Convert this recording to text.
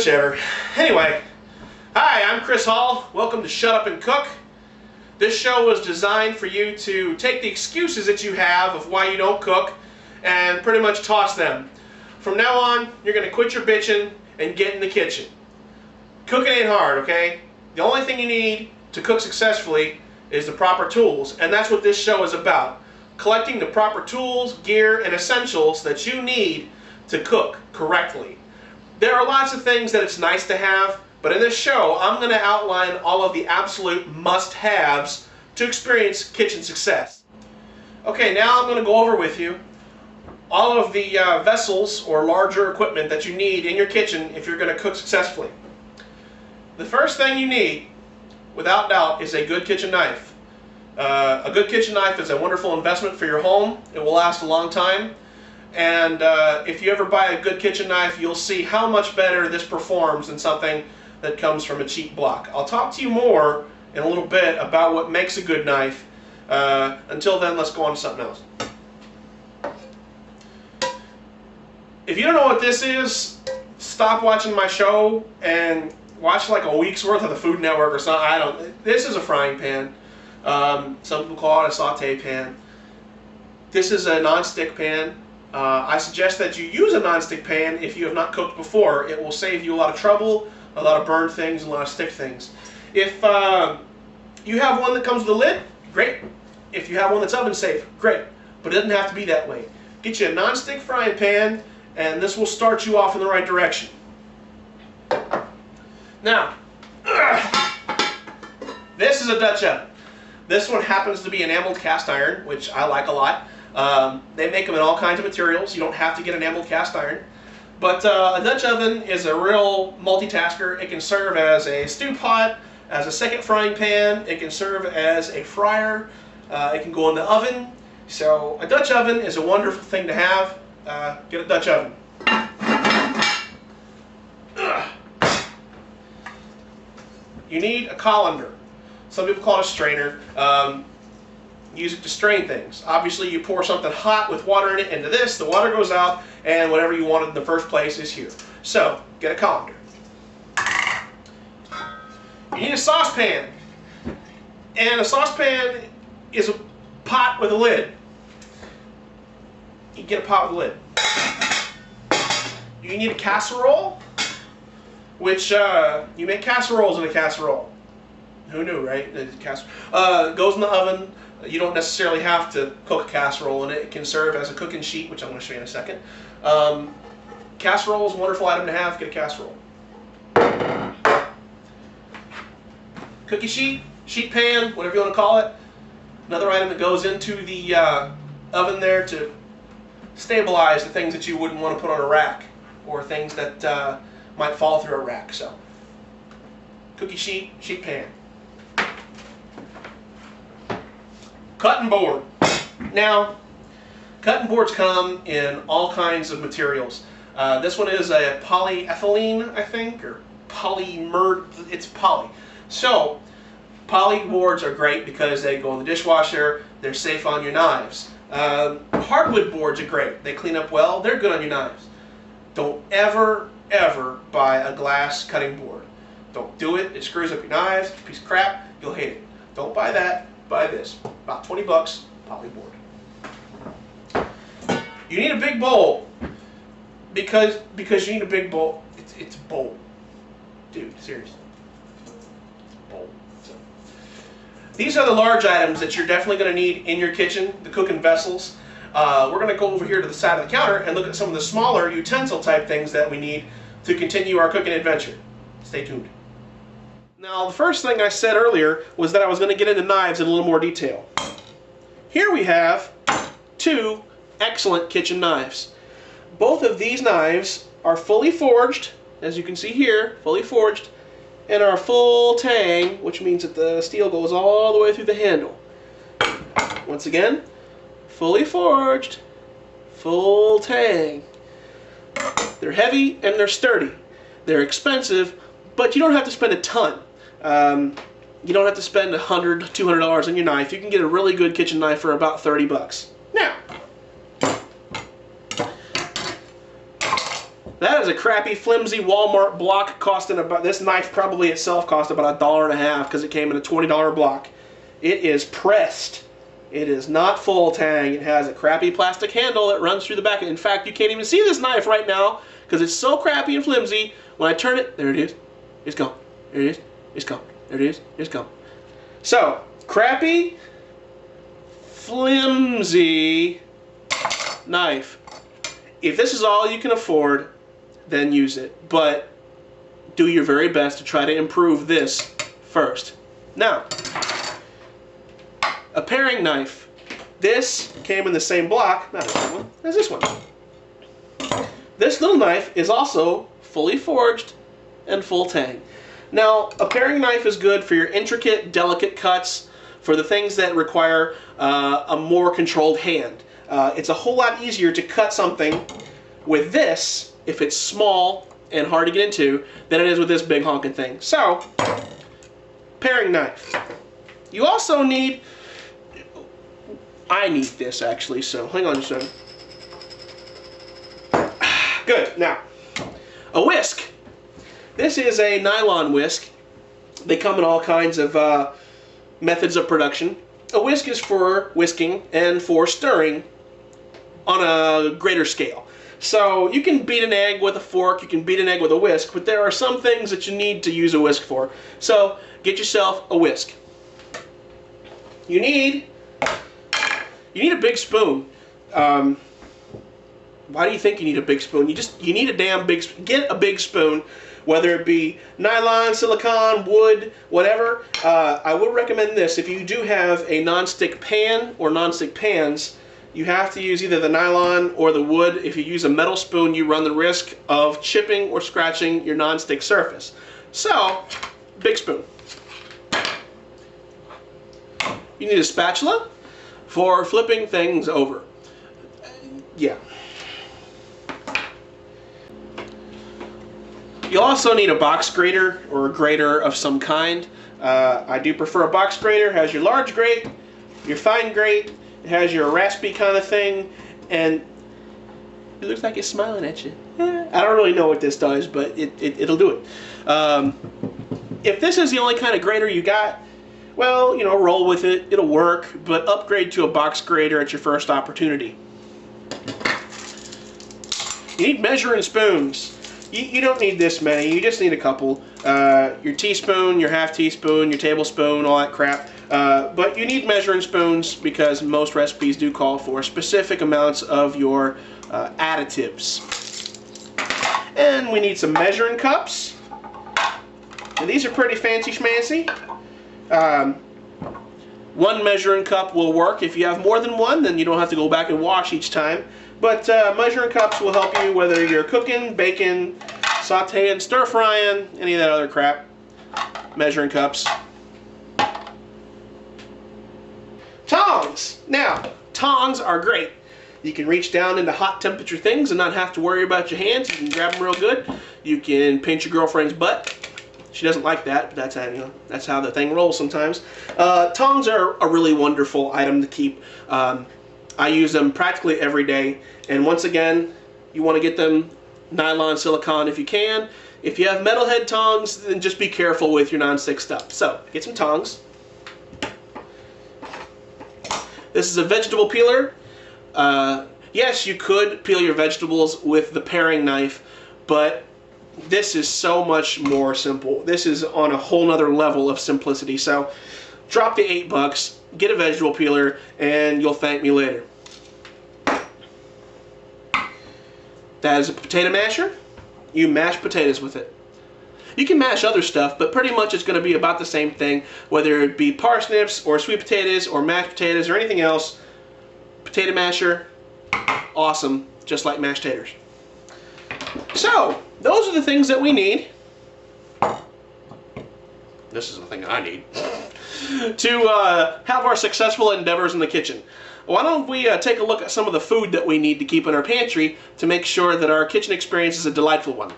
whichever. Anyway, hi, I'm Chris Hall. Welcome to Shut Up and Cook. This show was designed for you to take the excuses that you have of why you don't cook and pretty much toss them. From now on, you're going to quit your bitching and get in the kitchen. Cooking ain't hard, okay? The only thing you need to cook successfully is the proper tools, and that's what this show is about. Collecting the proper tools, gear, and essentials that you need to cook correctly. There are lots of things that it's nice to have, but in this show, I'm going to outline all of the absolute must-haves to experience kitchen success. Okay, now I'm going to go over with you all of the vessels or larger equipment that you need in your kitchen if you're going to cook successfully. The first thing you need, without doubt, is a good kitchen knife. A good kitchen knife is a wonderful investment for your home. It will last a long time. And if you ever buy a good kitchen knife, you'll see how much better this performs than something that comes from a cheap block. I'll talk to you more in a little bit about what makes a good knife. Until then, let's go on to something else. If you don't know what this is, stop watching my show and watch like a week's worth of the Food Network or something. This is a frying pan. Some people call it a saute pan. This is a non-stick pan. I suggest that you use a non-stick pan if you have not cooked before. It will save you a lot of trouble, a lot of burned things, and a lot of stick things. If you have one that comes with a lid, great. If you have one that's oven safe, great. But it doesn't have to be that way. Get you a non-stick frying pan, and this will start you off in the right direction. Now, this is a Dutch oven. This one happens to be enameled cast iron, which I like a lot. They make them in all kinds of materials. You don't have to get enameled cast iron. But a Dutch oven is a real multitasker. It can serve as a stew pot, as a second frying pan. It can serve as a fryer. It can go in the oven. So a Dutch oven is a wonderful thing to have. Get a Dutch oven. You need a colander. Some people call it a strainer. Use it to strain things. Obviously, you pour something hot with water in it into this, the water goes out, and whatever you wanted in the first place is here. So, get a colander. You need a saucepan. And a saucepan is a pot with a lid. You get a pot with a lid. You need a casserole, which you make casseroles in a casserole. Who knew, right? Goes in the oven. You don't necessarily have to cook a casserole in it. It can serve as a cooking sheet, which I'm going to show you in a second. Casserole is a wonderful item to have. Get a casserole. Cookie sheet, sheet pan, whatever you want to call it. Another item that goes into the oven there to stabilize the things that you wouldn't want to put on a rack or things that might fall through a rack. So, cookie sheet, sheet pan. Cutting board. Now, cutting boards come in all kinds of materials. This one is a polyethylene, I think, or polymer. It's poly. So, poly boards are great because they go in the dishwasher. They're safe on your knives. Hardwood boards are great. They clean up well. They're good on your knives. Don't ever, ever buy a glass cutting board. Don't do it. It screws up your knives. It's a piece of crap. You'll hate it. Don't buy that. Buy this. About 20 bucks, poly board. You need a big bowl because you need a big bowl. It's a bowl. Dude, seriously. Bowl. So, these are the large items that you're definitely going to need in your kitchen, the cooking vessels. We're going to go over here to the side of the counter and look at some of the smaller utensil type things that we need to continue our cooking adventure. Stay tuned. Now, the first thing I said earlier was that I was going to get into knives in a little more detail. Here we have two excellent kitchen knives. Both of these knives are fully forged, as you can see here, fully forged, and are full tang, which means that the steel goes all the way through the handle. Once again, fully forged, full tang. They're heavy and they're sturdy. They're expensive, but you don't have to spend a ton. You don't have to spend $100, $200 on your knife. You can get a really good kitchen knife for about 30 bucks. Now, That is a crappy, flimsy Walmart block costing about, this knife probably itself cost about $1.50 because it came in a $20 block. It is pressed. It is not full tang. It has a crappy plastic handle that runs through the back. In fact, you can't even see this knife right now because it's so crappy and flimsy. When I turn it, there it is. It's gone. There it is. It's gone. There it is. It's gone. So, crappy, flimsy knife. If this is all you can afford, then use it. But do your very best to try to improve this first. Now, a paring knife. This came in the same block, not this one, as this one. This little knife is also fully forged and full tang. Now, a paring knife is good for your intricate, delicate cuts, for the things that require a more controlled hand. It's a whole lot easier to cut something with this, if it's small and hard to get into, than it is with this big honking thing. So, paring knife. You also need, I need this actually, so hang on just a second. Good, now, a whisk. This is a nylon whisk. They come in all kinds of methods of production. A whisk is for whisking and for stirring on a greater scale. So you can beat an egg with a fork, you can beat an egg with a whisk, but there are some things that you need to use a whisk for. So get yourself a whisk. You need a big spoon. Why do you think you need a big spoon? You need a damn big spoon. Get a big spoon, whether it be nylon, silicone, wood, whatever. I would recommend this. If you do have a non-stick pan or non-stick pans, you have to use either the nylon or the wood. If you use a metal spoon, you run the risk of chipping or scratching your non-stick surface. So, big spoon. You need a spatula for flipping things over. Yeah. You'll also need a box grater or a grater of some kind. I do prefer a box grater. It has your large grate, your fine grate, it has your raspy kind of thing, and it looks like it's smiling at you. I don't really know what this does, but it'll do it. If this is the only kind of grater you got, well, you know, roll with it. It'll work, but upgrade to a box grater at your first opportunity. You need measuring spoons. You don't need this many, you just need a couple. Your teaspoon, your half teaspoon, your tablespoon, all that crap. But you need measuring spoons because most recipes do call for specific amounts of your additives. And we need some measuring cups. And these are pretty fancy schmancy. One measuring cup will work. If you have more than one, then you don't have to go back and wash each time. But measuring cups will help you whether you're cooking, baking, sauteing, stir-frying, any of that other crap. Measuring cups. Tongs! Now, tongs are great. You can reach down into hot temperature things and not have to worry about your hands. You can grab them real good. You can pinch your girlfriend's butt. She doesn't like that, but that's how, you know, that's how the thing rolls sometimes. Tongs are a really wonderful item to keep. I use them practically every day, and once again, you want to get them nylon, silicone if you can. If you have metalhead tongs, then just be careful with your non-stick stuff. So, get some tongs. This is a vegetable peeler. Yes, you could peel your vegetables with the paring knife, but this is so much more simple. This is on a whole nother level of simplicity. So, drop the $8, get a vegetable peeler, and you'll thank me later. That is a potato masher. You mash potatoes with it. You can mash other stuff, but pretty much it's going to be about the same thing, whether it be parsnips or sweet potatoes or mashed potatoes or anything else. Potato masher, awesome, just like mashed taters. So, those are the things that we need. This is the thing I need to have our successful endeavors in the kitchen. Why don't we take a look at some of the food that we need to keep in our pantry to make sure that our kitchen experience is a delightful one.